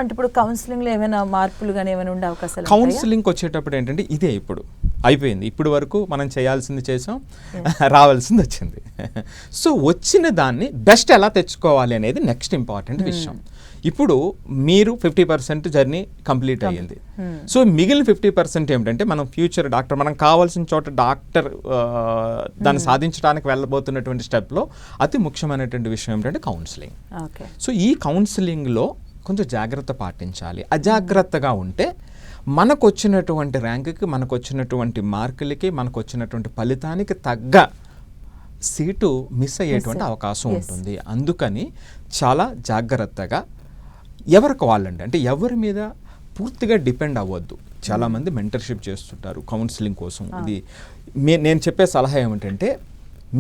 అంటే ఇప్పుడు కౌన్సిలింగ్ లో ఏమైనా మార్పులు కానీ ఏమైనా ఉండే అవకాశాలు? కౌన్సిలింగ్ వచ్చేటప్పుడు ఏంటంటే ఇదే ఇప్పుడు అయిపోయింది, ఇప్పుడు వరకు మనం చేయాల్సింది చేసాం, రావాల్సింది వచ్చింది. సో వచ్చిన దాన్ని బెస్ట్ ఎలా తెచ్చుకోవాలి అనేది నెక్స్ట్ ఇంపార్టెంట్ విషయం. ఇప్పుడు మీరు 50% జర్నీ కంప్లీట్ అయ్యింది. సో మిగిలిన 50% ఏమిటంటే మనం ఫ్యూచర్ డాక్టర్, మనం కావాల్సిన చోట డాక్టర్ దాన్ని సాధించడానికి వెళ్ళబోతున్నటువంటి స్టెప్లో అతి ముఖ్యమైనటువంటి విషయం ఏమిటంటే కౌన్సిలింగ్. సో ఈ కౌన్సిలింగ్లో కొంచెం జాగ్రత్త పాటించాలి. అజాగ్రత్తగా ఉంటే మనకు వచ్చినటువంటి ర్యాంకుకి, మనకు వచ్చినటువంటి మార్కులకి, మనకు వచ్చినటువంటి ఫలితానికి తగ్గ సీటు మిస్ అయ్యేటువంటి అవకాశం ఉంటుంది. అందుకని చాలా జాగ్రత్తగా ఎవరికి వాళ్ళండి, అంటే ఎవరి మీద పూర్తిగా డిపెండ్ అవ్వద్దు. చాలామంది మెంటర్షిప్ చేస్తుంటారు కౌన్సిలింగ్ కోసం. ఇది నేను చెప్పే సలహా ఏమిటంటే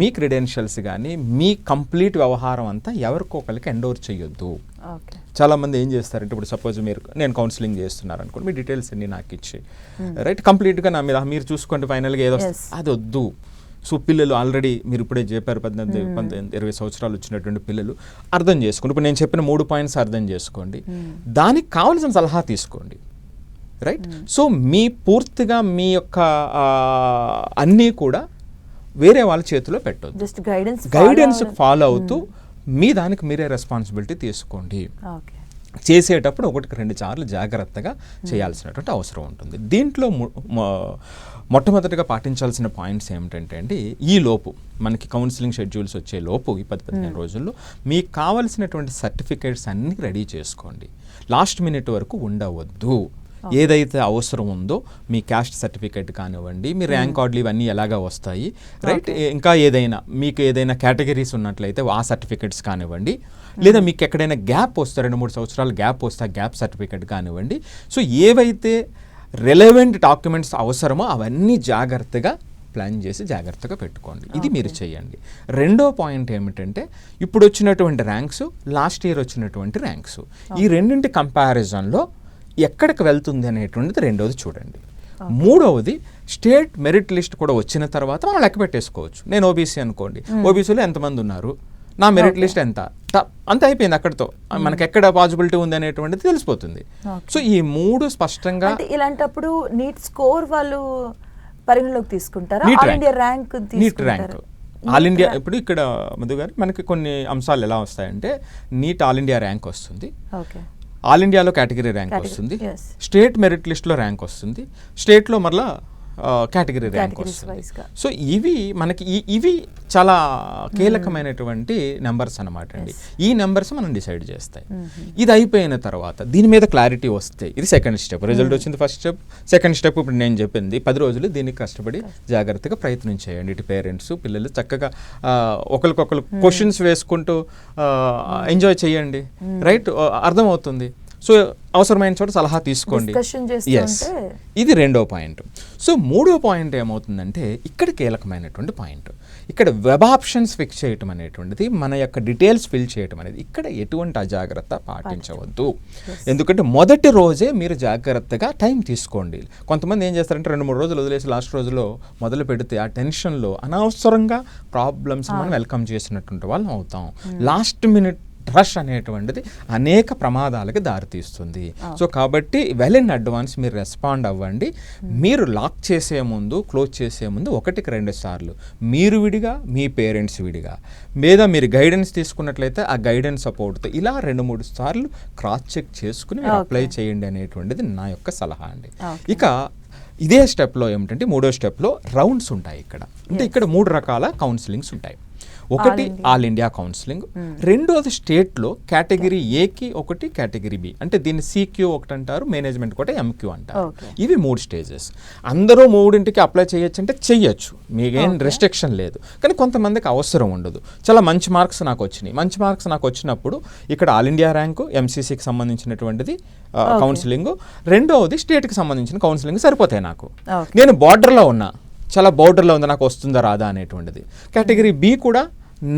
మీ క్రెడెన్షియల్స్ కానీ మీ కంప్లీట్ వ్యవహారం అంతా ఎవరికొకరికి ఎండోర్ చేయొద్దు. చాలామంది ఏం చేస్తారంటే ఇప్పుడు సపోజ్ నేను కౌన్సిలింగ్ చేస్తున్నారు అనుకోండి, మీ డీటెయిల్స్ అన్ని నాకు ఇచ్చి రైట్ కంప్లీట్గా నా మీద మీరు చూసుకోండి, ఫైనల్గా ఏదో అది వద్దు. సో పిల్లలు ఆల్రెడీ మీరు ఇప్పుడే చెప్పారు 18-20 సంవత్సరాలు వచ్చినటువంటి పిల్లలు అర్థం చేసుకోండి. ఇప్పుడు నేను చెప్పిన 3 పాయింట్స్ అర్థం చేసుకోండి, దానికి కావాల్సిన సలహా తీసుకోండి. రైట్. సో మీ పూర్తిగా మీ యొక్క అన్నీ కూడా వేరే వాళ్ళ చేతిలో పెట్టొద్దు. గైడెన్స్ ఫాలో అవుతూ మీ దానికి మీరే రెస్పాన్సిబిలిటీ తీసుకోండి. చేసేటప్పుడు 1-2 సార్లు జాగ్రత్తగా చేయాల్సినటువంటి అవసరం ఉంటుంది. దీంట్లో మొట్టమొదటిగా పాటించాల్సిన పాయింట్స్ ఏమిటంటే అండి, ఈ లోపు మనకి కౌన్సిలింగ్ షెడ్యూల్స్ వచ్చే లోపు ఈ 10-15 రోజుల్లో మీకు కావాల్సినటువంటి సర్టిఫికేట్స్ అన్నీ రెడీ చేసుకోండి. లాస్ట్ మినిట్ వరకు ఉండవద్దు. ఏదైతే అవసరం ఉందో మీ క్యాస్ట్ సర్టిఫికేట్ కానివ్వండి, మీ ర్యాంక్ కార్డులు ఇవన్నీ ఎలాగా వస్తాయి, రైట్. ఇంకా ఏదైనా మీకు ఏదైనా కేటగిరీస్ ఉన్నట్లయితే ఆ సర్టిఫికేట్స్ కానివ్వండి, లేదా మీకు ఎక్కడైనా గ్యాప్ వస్తే 2-3 సంవత్సరాలు గ్యాప్ వస్తే ఆ గ్యాప్ సర్టిఫికేట్ కానివ్వండి. సో ఏవైతే రెలవెంట్ డాక్యుమెంట్స్ అవసరమో అవన్నీ జాగ్రత్తగా ప్లాన్ చేసి జాగ్రత్తగా పెట్టుకోండి. ఇది మీరు చేయండి. రెండో పాయింట్ ఏమిటంటే ఇప్పుడు వచ్చినటువంటి ర్యాంక్స్, లాస్ట్ ఇయర్ వచ్చినటువంటి ర్యాంక్స్, ఈ రెండింటి కంపారిజన్లో ఎక్కడికి వెళ్తుంది అనేటువంటిది రెండవది చూడండి. మూడవది స్టేట్ మెరిట్ లిస్ట్ కూడా వచ్చిన తర్వాత మనం లెక్క పెట్టేసుకోవచ్చు. నేను ఓబీసీ అనుకోండి, ఓబీసీలో ఎంతమంది ఉన్నారు, నా మెరిట్ లిస్ట్ ఎంత, అంత అయిపోయింది. అక్కడితో మనకి ఎక్కడ పాసిబిలిటీ ఉంది అనేటువంటిది తెలిసిపోతుంది. సో ఈ 3 స్పష్టంగా. ఇలాంటప్పుడు నీట్ స్కోర్ వాళ్ళు పరిగణలోకి తీసుకుంటారా? NEET rank all India. ఇప్పుడు ఇక్కడ మధు గారు మనకి కొన్ని అంశాలు ఎలా వస్తాయంటే, నీట్ ఆల్ ఇండియా ర్యాంక్ వస్తుంది, ఆల్ ఇండియాలో కేటగిరీ ర్యాంక్ వస్తుంది, స్టేట్ మెరిట్ లిస్ట్లో ర్యాంక్ వస్తుంది, స్టేట్లో మరలా కేటగిరీ ర్యాంక్ వస్తుంది. సో ఇవి మనకి ఇవి చాలా కీలకమైనటువంటి నెంబర్స్ అనమాట అండి. ఈ నెంబర్స్ మనం డిసైడ్ చేస్తాయి. ఇది అయిపోయిన తర్వాత దీని మీద క్లారిటీ వస్తే ఇది సెకండ్ స్టెప్. రిజల్ట్ వచ్చింది ఫస్ట్ స్టెప్. సెకండ్ స్టెప్ ఇప్పుడు నేను చెప్పింది 10 రోజులు దీనికి కష్టపడి జాగ్రత్తగా ప్రయత్నం చేయండి. ఇటు పేరెంట్స్ పిల్లలు చక్కగా ఒకరికొకరు క్వశ్చన్స్ వేసుకుంటూ ఎంజాయ్ చేయండి. రైట్, అర్థమవుతుంది. సో అవసరమైన చోట సలహా తీసుకోండి. ఇది రెండో పాయింట్. సో మూడో పాయింట్ ఏమవుతుందంటే ఇక్కడ కీలకమైనటువంటి పాయింట్, ఇక్కడ వెబ్ ఆప్షన్స్ ఫిక్స్ చేయటం అనేటువంటిది, మన యొక్క డీటెయిల్స్ ఫిల్ చేయటం అనేది ఇక్కడ ఎటువంటి అజాగ్రత్త పాటించవద్దు. ఎందుకంటే మొదటి రోజే మీరు జాగ్రత్తగా టైం తీసుకోండి. కొంతమంది ఏం చేస్తారంటే 2-3 రోజులు వదిలేసి లాస్ట్ రోజులో మొదలు పెడితే ఆ టెన్షన్లో అనవసరంగా ప్రాబ్లమ్స్ మనం వెల్కమ్ చేసినటువంటి వాళ్ళం అవుతాం. లాస్ట్ మినిట్ రష్ అనేటువంటిది అనేక ప్రమాదాలకు దారితీస్తుంది. సో కాబట్టి వెల్ ఇన్ అడ్వాన్స్ మీరు రెస్పాండ్ అవ్వండి. మీరు లాక్ చేసే ముందు, క్లోజ్ చేసే ముందు 1-2 సార్లు మీరు విడిగా, మీ పేరెంట్స్ విడిగా, లేదా మీరు గైడెన్స్ తీసుకున్నట్లయితే ఆ గైడెన్స్ సపోర్ట్తో ఇలా 2-3 సార్లు క్రాస్ చెక్ చేసుకుని మీరు అప్లై చేయండి అనేటువంటిది నా యొక్క సలహా అండి. ఇక ఇదే స్టెప్లో ఏమిటంటే మూడో స్టెప్లో రౌండ్స్ ఉంటాయి. అంటే ఇక్కడ 3 రకాల కౌన్సిలింగ్స్ ఉంటాయి. ఒకటి ఆల్ ఇండియా కౌన్సిలింగ్, రెండోది స్టేట్లో కేటగిరీ ఏకి ఒకటి, కేటగిరీ బి అంటే దీన్ని సిక్యూ ఒకటి అంటారు, మేనేజ్మెంట్ కూడా ఎంక్యూ అంటారు. ఇవి 3 స్టేజెస్. అందరూ 3ంటికి అప్లై చేయొచ్చు అంటే చెయ్యొచ్చు, మీకేం రెస్ట్రిక్షన్ లేదు. కానీ కొంతమందికి అవసరం ఉండదు. చాలా మంచి మార్క్స్ నాకు వచ్చినాయి. మంచి మార్క్స్ నాకు వచ్చినప్పుడు ఇక్కడ ఆల్ ఇండియా ర్యాంకు, ఎంసీసీకి సంబంధించినటువంటిది కౌన్సిలింగ్, రెండవది స్టేట్కి సంబంధించిన కౌన్సిలింగ్ సరిపోతాయి నాకు. నేను బార్డర్లో ఉన్నా, చాలా బౌండరీలో ఉంది, నాకు వస్తుందా రాదా అనేటువంటిది. కేటగిరీ బి కూడా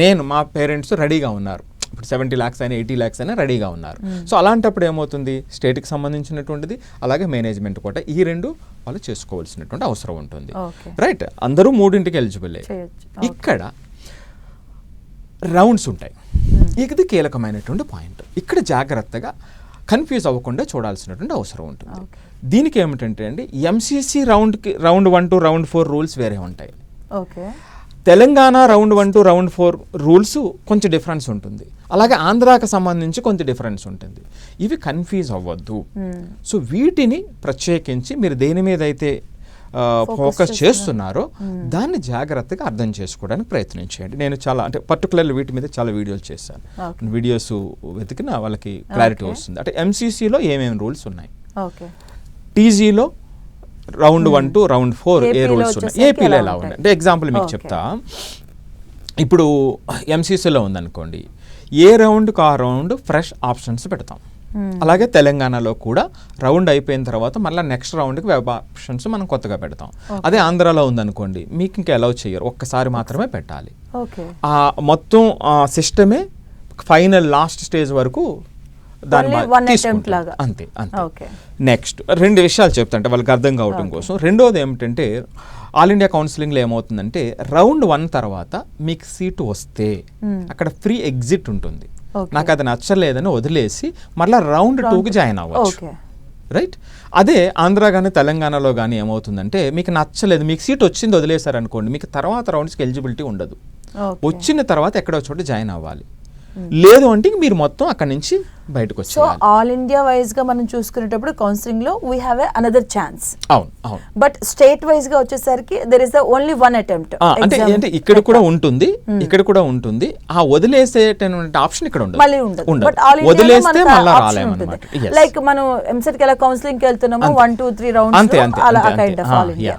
నేను, మా పేరెంట్స్ రెడీగా ఉన్నారు, ఇప్పుడు 70 lakhs అయినా 80 lakhs అయినా రెడీగా ఉన్నారు. సో అలాంటప్పుడు ఏమవుతుంది, స్టేట్కి సంబంధించినటువంటిది అలాగే మేనేజ్మెంట్ కూడా ఈ 2 వాళ్ళు చేసుకోవాల్సినటువంటి అవసరం ఉంటుంది. రైట్, అందరూ 3ంటికి ఎలిజిబుల్. ఇక్కడ రౌండ్స్ ఉంటాయి. ఇది కీలకమైనటువంటి పాయింట్. ఇక్కడ జాగ్రత్తగా కన్ఫ్యూజ్ అవ్వకుండా చూడాల్సినటువంటి అవసరం ఉంటుంది. దీనికి ఏమిటంటే అండి MCC round 1 to round 4 rules వేరే ఉంటాయి. Okay, Telangana round 1 to round 4 rules కొంచెం డిఫరెన్స్ ఉంటుంది, అలాగే ఆంధ్రాకి సంబంధించి కొంచెం డిఫరెన్స్ ఉంటుంది. ఇవి కన్ఫ్యూజ్ అవ్వద్దు. సో వీటిని ప్రత్యేకించి మీరు దేని మీద అయితే ఫోకస్ చేస్తున్నారో దాన్ని జాగ్రత్తగా అర్థం చేసుకోవడానికి ప్రయత్నించండి. నేను చాలా అంటే పర్టికులర్లీ వీటి మీద చాలా వీడియోలు చేశాను. వీడియోస్ వెతికిన వాళ్ళకి క్లారిటీ వస్తుంది. అంటే ఎంసీసీలో ఏమేమి రూల్స్ ఉన్నాయి, టీజీలో రౌండ్ 1 to రౌండ్ 4 ఏ రూల్స్ ఉన్నాయి, ఏపీలో ఎలా ఉన్నాయి. అంటే ఎగ్జాంపుల్ మీకు చెప్తా. ఇప్పుడు ఎంసీసీలో ఉందనుకోండి, ఏ రౌండ్కి ఆ రౌండ్ ఫ్రెష్ ఆప్షన్స్ పెడతాం. అలాగే తెలంగాణలో కూడా రౌండ్ అయిపోయిన తర్వాత మళ్ళీ నెక్స్ట్ రౌండ్కి వెబ్ ఆప్షన్స్ మనం కొత్తగా పెడతాం. అదే ఆంధ్రాలో ఉందనుకోండి, మీకు ఇంకా అలౌ చేయరు, ఒక్కసారి మాత్రమే పెట్టాలి. ఆ మొత్తం సిస్టమే ఫైనల్ లాస్ట్ స్టేజ్ వరకు దాని అంతే అంతే. నెక్స్ట్ 2 విషయాలు చెప్తాంటే వాళ్ళకి అర్థం కావటం కోసం. రెండోది ఏమిటంటే ఆల్ ఇండియా కౌన్సిలింగ్లో ఏమవుతుందంటే రౌండ్ 1 తర్వాత మీకు సీటు వస్తే అక్కడ ఫ్రీ ఎగ్జిట్ ఉంటుంది. నాకు అది నచ్చలేదని వదిలేసి మళ్ళీ రౌండ్ 2కి జాయిన్ అవ్వచ్చు, రైట్. అదే ఆంధ్ర కానీ తెలంగాణలో కానీ ఏమవుతుందంటే మీకు నచ్చలేదు, మీకు సీట్ వచ్చింది వదిలేశారనుకోండి, మీకు తర్వాత రౌండ్స్కి ఎలిజిబిలిటీ ఉండదు. వచ్చిన తర్వాత ఎక్కడో చోట జాయిన్ అవ్వాలి. లేదు అంటే మీరు మొత్తం అక్కడ నుంచి బయటకు వచ్చి. సో ఆల్ ఇండియా వైజ్ గా మనం చూసుకునేటప్పుడు కౌన్సిలింగ్ లో వీ హ్యావ్ అనదర్ ఛాన్స్. అవును అవును. బట్ స్టేట్ వైజ్ గా వచ్చేసరికి there is the only 1 attempt. అంటే ఇక్కడ కూడా ఉంటుంది, ఇక్కడ కూడా ఉంటుంది. ఆ వదిలేసేటువంటి ఆప్షన్ ఇక్కడ ఉండదు. బట్ ఆల్ ఇండియా వదిలేస్తే మళ్ళీ రాలేమన్నమాట. లైక్ మనం ఎంసెట్ కి ఎలా కౌన్సిలింగ్ కి వెళ్తున్నామో 1 2 3 రౌండ్స్ అలా కైండ్ ఆఫ్ ఆల్ ఇండియా.